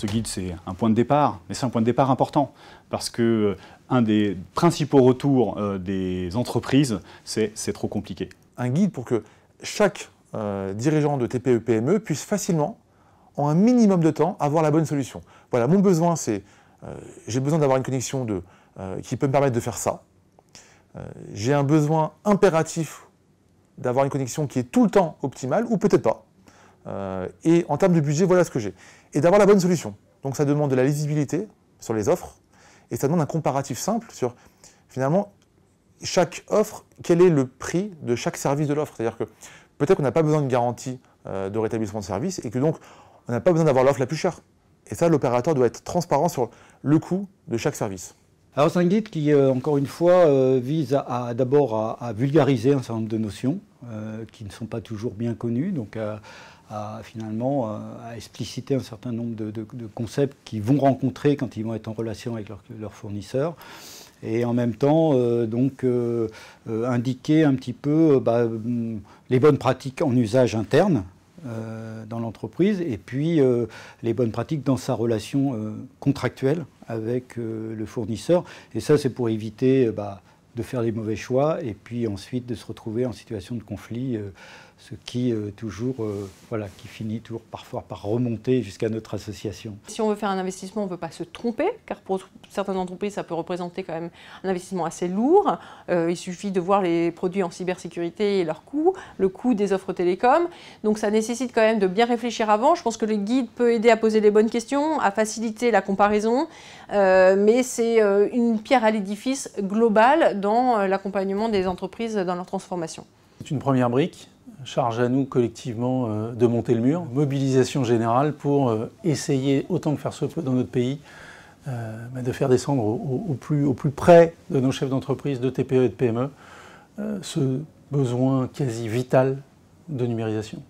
Ce guide, c'est un point de départ, mais c'est un point de départ important, parce que un des principaux retours des entreprises, c'est trop compliqué. Un guide pour que chaque dirigeant de TPE-PME puisse facilement, en un minimum de temps, avoir la bonne solution. Voilà, mon besoin, c'est j'ai besoin d'avoir une connexion qui peut me permettre de faire ça. J'ai un besoin impératif d'avoir une connexion qui est tout le temps optimale, ou peut-être pas. Et en termes de budget, voilà ce que j'ai. Et d'avoir la bonne solution. Donc ça demande de la lisibilité sur les offres, et ça demande un comparatif simple sur, finalement, chaque offre, quel est le prix de chaque service de l'offre. C'est-à-dire que peut-être qu'on n'a pas besoin de garantie de rétablissement de service, et que donc on n'a pas besoin d'avoir l'offre la plus chère. Et ça, l'opérateur doit être transparent sur le coût de chaque service. Alors c'est un guide qui, encore une fois, vise d'abord à vulgariser un certain nombre de notions qui ne sont pas toujours bien connues, donc finalement à expliciter un certain nombre de concepts qu'ils vont rencontrer quand ils vont être en relation avec leurs fournisseurs. Et en même temps, indiquer un petit peu les bonnes pratiques en usage interne dans l'entreprise, et puis les bonnes pratiques dans sa relation contractuelle avec le fournisseur. Et ça, c'est pour éviter de faire les mauvais choix, et puis ensuite de se retrouver en situation de conflit, ce qui qui finit toujours parfois par remonter jusqu'à notre association. Si on veut faire un investissement, on ne veut pas se tromper, car pour certaines entreprises, ça peut représenter quand même un investissement assez lourd. Il suffit de voir les produits en cybersécurité et leur coût, le coût des offres télécom. Donc ça nécessite quand même de bien réfléchir avant. Je pense que le guide peut aider à poser les bonnes questions, à faciliter la comparaison, mais c'est une pierre à l'édifice globale dans l'accompagnement des entreprises dans leur transformation. C'est une première brique. Charge à nous collectivement de monter le mur. Mobilisation générale pour essayer, autant que faire se peut dans notre pays, de faire descendre au plus près de nos chefs d'entreprise, de TPE et de PME, ce besoin quasi vital de numérisation.